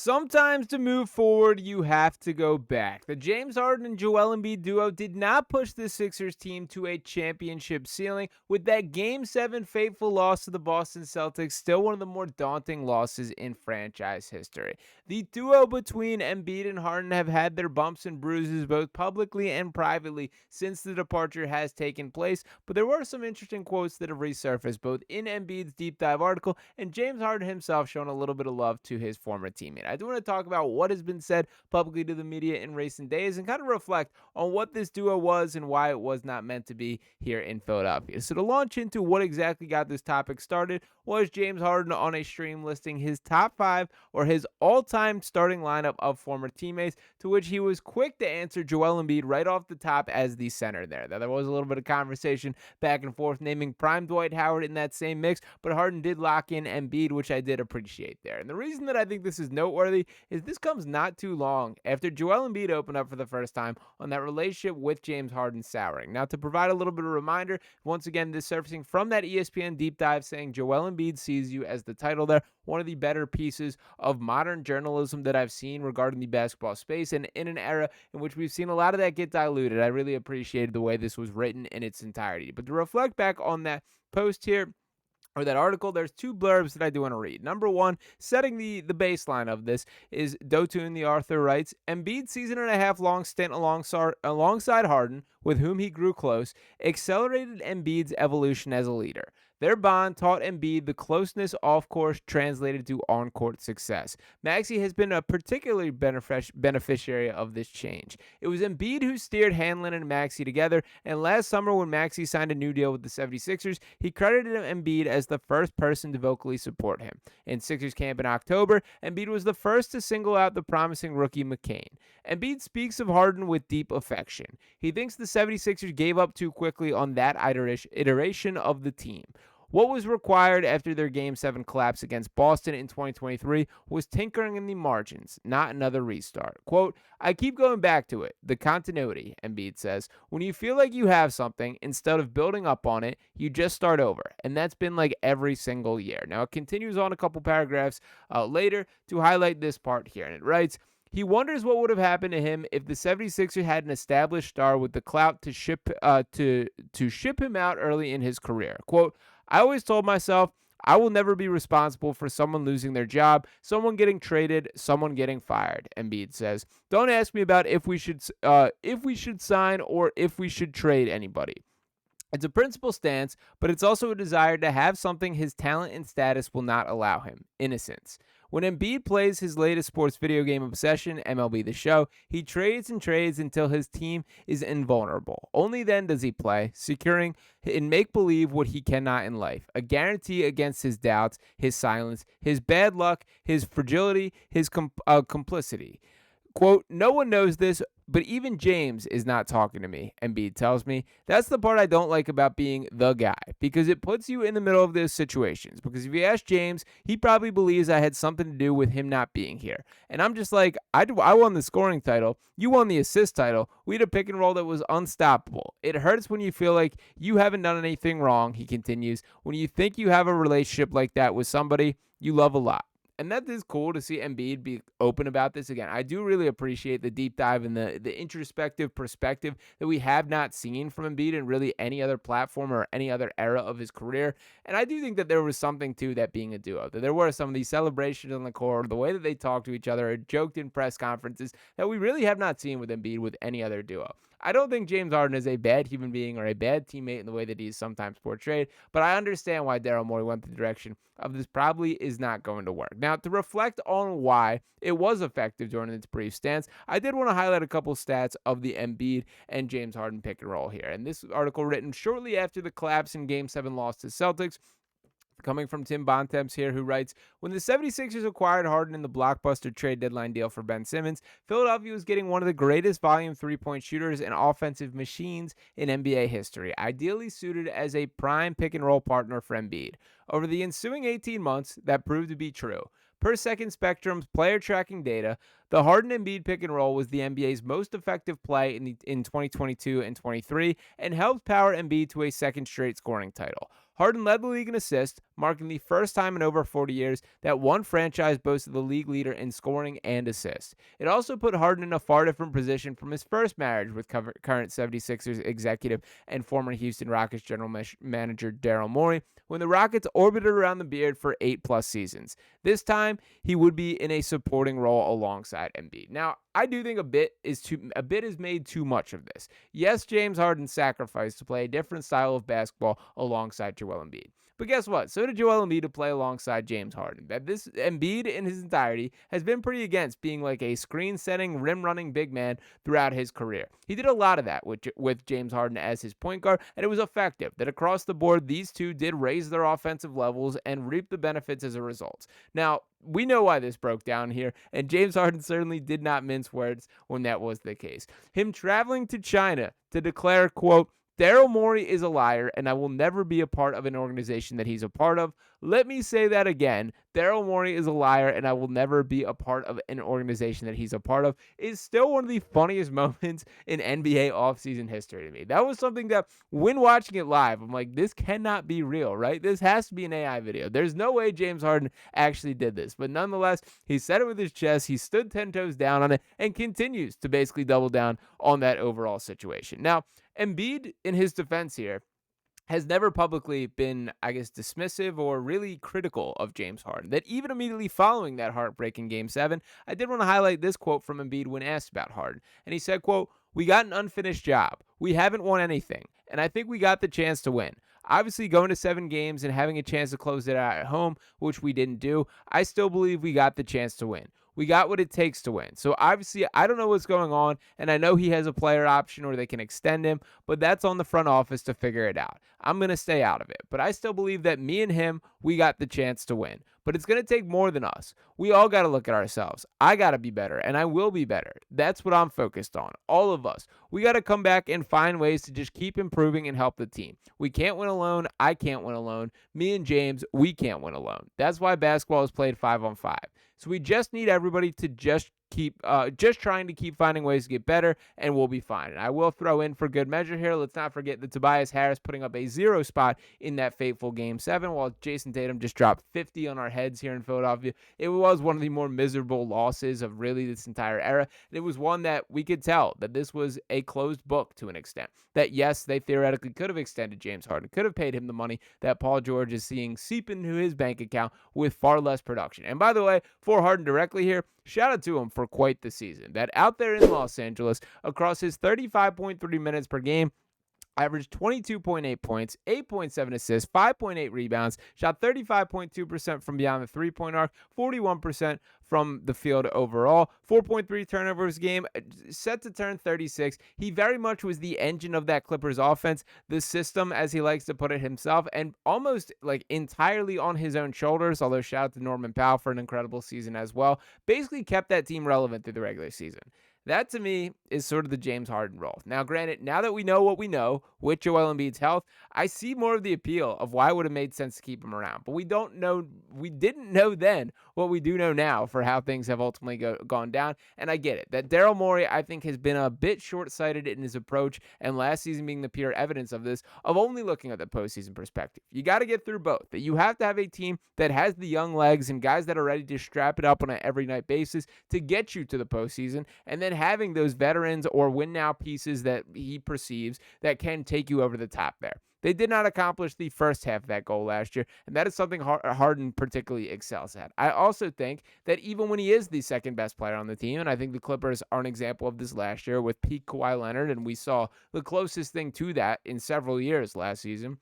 Sometimes to move forward, you have to go back. The James Harden and Joel Embiid duo did not push the Sixers team to a championship ceiling, with that Game 7 fateful loss to the Boston Celtics still one of the more daunting losses in franchise history. The duo between Embiid and Harden have had their bumps and bruises both publicly and privately since the departure has taken place, but there were some interesting quotes that have resurfaced both in Embiid's deep dive article and James Harden himself showing a little bit of love to his former teammate. I do want to talk about what has been said publicly to the media in recent days and kind of reflect on what this duo was and why it was not meant to be here in Philadelphia. So to launch into what exactly got this topic started was James Harden on a stream listing his top 5 or his all-time starting lineup of former teammates, to which he was quick to answer Joel Embiid right off the top as the center there. Now, there was a little bit of conversation back and forth naming prime Dwight Howard in that same mix, but Harden did lock in Embiid, which I did appreciate there. And the reason that I think this is noteworthy is this comes not too long after Joel Embiid opened up for the first time on that relationship with James Harden souring. Now, to provide a little bit of a reminder, once again, this surfacing from that ESPN deep dive saying Joel Embiid sees you as the title there, one of the better pieces of modern journalism that I've seen regarding the basketball space, and in an era in which we've seen a lot of that get diluted. I really appreciated the way this was written in its entirety. But to reflect back on that post here, or that article, there's two blurbs that I do want to read. Number one, setting the baseline of this, is Dotun the author writes, Embiid's season-and-a-half long stint alongside Harden, with whom he grew close, accelerated Embiid's evolution as a leader. Their bond taught Embiid the closeness off-course translated to on-court success. Maxey has been a particularly beneficiary of this change. It was Embiid who steered Hanlon and Maxey together, and last summer when Maxey signed a new deal with the 76ers, he credited Embiid as the first person to vocally support him. In Sixers camp in October, Embiid was the first to single out the promising rookie McCain. Embiid speaks of Harden with deep affection. He thinks the 76ers gave up too quickly on that iteration of the team. What was required after their Game 7 collapse against Boston in 2023 was tinkering in the margins, not another restart. Quote, I keep going back to it, the continuity, Embiid says. When you feel like you have something, instead of building up on it, you just start over. And that's been like every single year. Now, it continues on a couple paragraphs later to highlight this part here. And it writes, he wonders what would have happened to him if the 76ers had an established star with the clout to ship him out early in his career. Quote, I always told myself I will never be responsible for someone losing their job, someone getting traded, someone getting fired, Embiid says. Don't ask me about if we should sign or if we should trade anybody. It's a principle stance, but it's also a desire to have something his talent and status will not allow him, innocence. When Embiid plays his latest sports video game obsession, MLB The Show, he trades and trades until his team is invulnerable. Only then does he play, securing in make-believe what he cannot in life, a guarantee against his doubts, his silence, his bad luck, his fragility, his complicity. Quote, no one knows this, but even James is not talking to me, Embiid tells me. That's the part I don't like about being the guy, because it puts you in the middle of those situations. Because if you ask James, he probably believes I had something to do with him not being here. And I'm just like, I won the scoring title. You won the assist title. We had a pick and roll that was unstoppable. It hurts when you feel like you haven't done anything wrong, he continues. When you think you have a relationship like that with somebody you love a lot. And that is cool to see Embiid be open about this again. I do really appreciate the deep dive and the introspective perspective that we have not seen from Embiid in really any other platform or any other era of his career. And I do think that there was something to that being a duo. That there were some of these celebrations on the court, the way that they talked to each other, or joked in press conferences that we really have not seen with Embiid with any other duo. I don't think James Harden is a bad human being or a bad teammate in the way that he's sometimes portrayed, but I understand why Daryl Morey went the direction of this probably is not going to work. Now, to reflect on why it was effective during its brief stance, I did want to highlight a couple stats of the Embiid and James Harden pick and roll here. And this article written shortly after the collapse in Game 7 loss to Celtics, coming from Tim Bontemps here, who writes, when the 76ers acquired Harden in the blockbuster trade deadline deal for Ben Simmons, Philadelphia was getting one of the greatest volume three-point shooters and offensive machines in NBA history, ideally suited as a prime pick-and-roll partner for Embiid. Over the ensuing 18 months, that proved to be true. Per Second Spectrum's player tracking data, The Harden-Embiid pick and roll was the NBA's most effective play in 2022 and 23 and helped power Embiid to a second straight scoring title. Harden led the league in assists, marking the first time in over 40 years that one franchise boasted the league leader in scoring and assists. It also put Harden in a far different position from his first marriage with current 76ers executive and former Houston Rockets general manager Daryl Morey, when the Rockets orbited around the beard for 8+ seasons. This time, he would be in a supporting role alongside Embiid. Now, I do think a bit is made too much of this. Yes, James Harden sacrificed to play a different style of basketball alongside Joel Embiid. But guess what? So did Joel Embiid to play alongside James Harden. That this Embiid in his entirety has been pretty against being like a screen-setting, rim-running big man throughout his career. He did a lot of that with James Harden as his point guard, and it was effective. That across the board, these two did raise their offensive levels and reap the benefits as a result. Now, we know why this broke down here, and James Harden certainly did not mince words when that was the case. Him traveling to China to declare, quote, Daryl Morey is a liar, and I will never be a part of an organization that he's a part of. Let me say that again. Daryl Morey is a liar, and I will never be a part of an organization that he's a part of is still one of the funniest moments in NBA offseason history to me. That was something that, when watching it live, I'm like, this cannot be real, right? This has to be an AI video. There's no way James Harden actually did this. But nonetheless, he said it with his chest. He stood 10 toes down on it and continues to basically double down on that overall situation. Now, Embiid, in his defense here, has never publicly been, I guess, dismissive or really critical of James Harden. That even immediately following that heartbreaking Game 7, I did want to highlight this quote from Embiid when asked about Harden. And he said, quote, "We got an unfinished job. We haven't won anything. And I think we got the chance to win. Obviously, going to 7 games and having a chance to close it out at home, which we didn't do, I still believe we got the chance to win. We got what it takes to win. So obviously, I don't know what's going on, and I know he has a player option or they can extend him, but that's on the front office to figure it out. I'm going to stay out of it. But I still believe that me and him, we got the chance to win. But it's going to take more than us. We all got to look at ourselves. I got to be better, and I will be better. That's what I'm focused on. All of us. We got to come back and find ways to just keep improving and help the team. We can't win alone. I can't win alone. Me and James, we can't win alone. That's why basketball is played 5-on-5. So we just need everybody to just trying to keep finding ways to get better, and we'll be fine. And I will throw in for good measure here, let's not forget that Tobias Harris putting up a 0 spot in that fateful Game 7, while Jason Tatum just dropped 50 on our heads here in Philadelphia. It was one of the more miserable losses of really this entire era. And it was one that we could tell that this was a closed book to an extent. That yes, they theoretically could have extended James Harden, could have paid him the money that Paul George is seeing seep into his bank account with far less production. And by the way, for Harden directly here, shout out to him for quite the season. That out there in Los Angeles, across his 35.3 minutes per game, averaged 22.8 points, 8.7 assists, 5.8 rebounds, shot 35.2% from beyond the three-point arc, 41% from the field overall, 4.3 turnovers a game, set to turn 36. He very much was the engine of that Clippers offense, the system, as he likes to put it himself, and almost like entirely on his own shoulders, although shout out to Norman Powell for an incredible season as well, basically kept that team relevant through the regular season. That, to me, is sort of the James Harden role. Now, granted, now that we know what we know with Joel Embiid's health, I see more of the appeal of why it would have made sense to keep him around. But we didn't know then what we do know now for how things have ultimately gone down. And I get it. That Daryl Morey, I think, has been a bit short-sighted in his approach, and last season being the pure evidence of this, of only looking at the postseason perspective. You got to get through both. That you have to have a team that has the young legs and guys that are ready to strap it up on an every-night basis to get you to the postseason, and then having those veterans or win-now pieces that he perceives that can take you over the top there. They did not accomplish the first half of that goal last year, and that is something Harden particularly excels at. I also think that even when he is the second best player on the team, and I think the Clippers are an example of this last year with peak Kawhi Leonard, and we saw the closest thing to that in several years last season,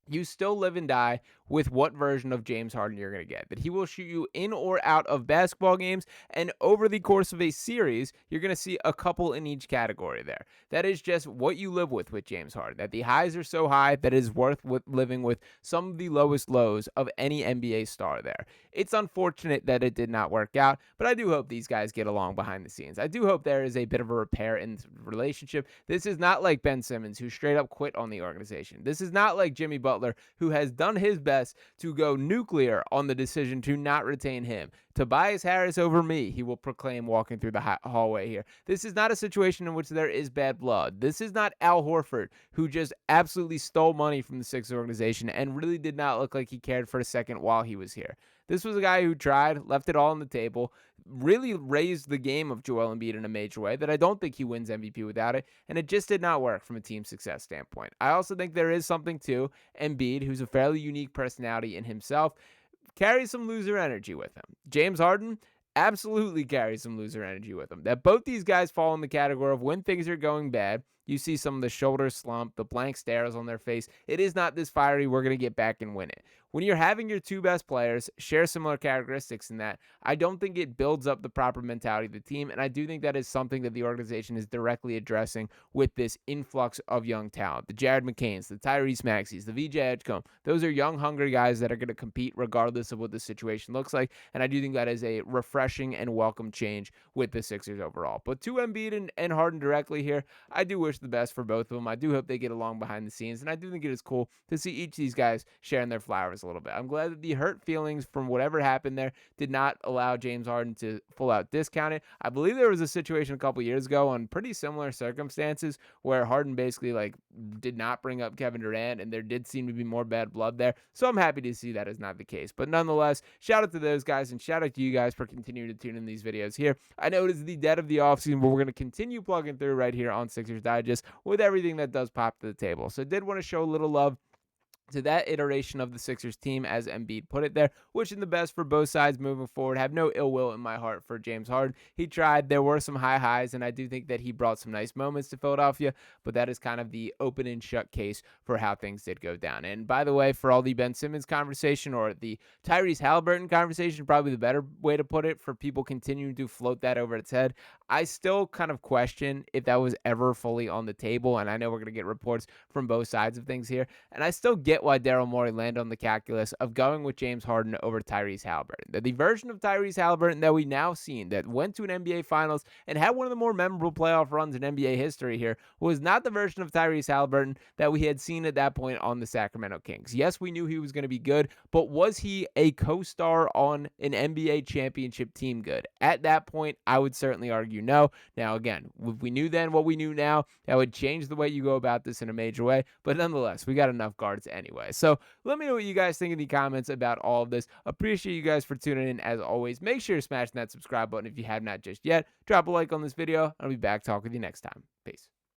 you still live and die with what version of James Harden you're going to get. That he will shoot you in or out of basketball games, and over the course of a series, you're going to see a couple in each category there. That is just what you live with James Harden. That the highs are so high that it is worth living with some of the lowest lows of any NBA star there. It's unfortunate that it did not work out, but I do hope these guys get along behind the scenes. I do hope there is a bit of a repair in the relationship. This is not like Ben Simmons, who straight up quit on the organization. This is not like Jimmy Butler, who has done his best to go nuclear on the decision to not retain him. Tobias Harris over me, he will proclaim walking through the hallway here. This is not a situation in which there is bad blood. This is not Al Horford, who just absolutely stole money from the Sixers organization and really did not look like he cared for a second while he was here. This was a guy who tried, left it all on the table, really raised the game of Joel Embiid in a major way that I don't think he wins MVP without it, and it just did not work from a team success standpoint. I also think there is something to Embiid, who's a fairly unique personality in himself, carries some loser energy with him. James Harden absolutely carries some loser energy with him. That both these guys fall in the category of when things are going bad, you see some of the shoulders slump, the blank stares on their face. It is not this fiery, we're going to get back and win it. When you're having your two best players share similar characteristics in that, I don't think it builds up the proper mentality of the team, and I do think that is something that the organization is directly addressing with this influx of young talent. The Jared McCains, the Tyrese Maxeys, the VJ Edgecombe, those are young, hungry guys that are going to compete regardless of what the situation looks like, and I do think that is a refreshing and welcome change with the Sixers overall. But to Embiid and Harden directly here, I do wish the best for both of them. I do hope they get along behind the scenes, and I do think it is cool to see each of these guys sharing their flowers a little bit. I'm glad that the hurt feelings from whatever happened there did not allow James Harden to full out discount it. I believe there was a situation a couple years ago on pretty similar circumstances where Harden basically did not bring up Kevin Durant, and there did seem to be more bad blood there. So I'm happy to see that is not the case. But nonetheless, shout out to those guys and shout out to you guys for continuing to tune in these videos here. I know it is the dead of the offseason, but we're going to continue plugging through right here on Sixers Digest with everything that does pop to the table. So I did want to show a little love to that iteration of the Sixers team, as Embiid put it there. Wishing the best for both sides moving forward. Have no ill will in my heart for James Harden. He tried. There were some high highs, and I do think that he brought some nice moments to Philadelphia, but that is kind of the open and shut case for how things did go down. And by the way, for all the Ben Simmons conversation or the Tyrese Halliburton conversation, probably the better way to put it, for people continuing to float that over its head, I still kind of question if that was ever fully on the table, and I know we're going to get reports from both sides of things here, and I still get why Daryl Morey landed on the calculus of going with James Harden over Tyrese Halliburton. The version of Tyrese Halliburton that we now seen that went to an NBA Finals and had one of the more memorable playoff runs in NBA history here was not the version of Tyrese Halliburton that we had seen at that point on the Sacramento Kings. Yes, we knew he was going to be good, but was he a co-star on an NBA championship team good? At that point, I would certainly argue no. Now, again, if we knew then what we knew now, that would change the way you go about this in a major way, but nonetheless, we got enough guards anyway. So let me know what you guys think in the comments about all of this. Appreciate you guys for tuning in as always. Make sure you're smashing that subscribe button if you have not just yet. Drop a like on this video. I'll be back talking with you next time. Peace.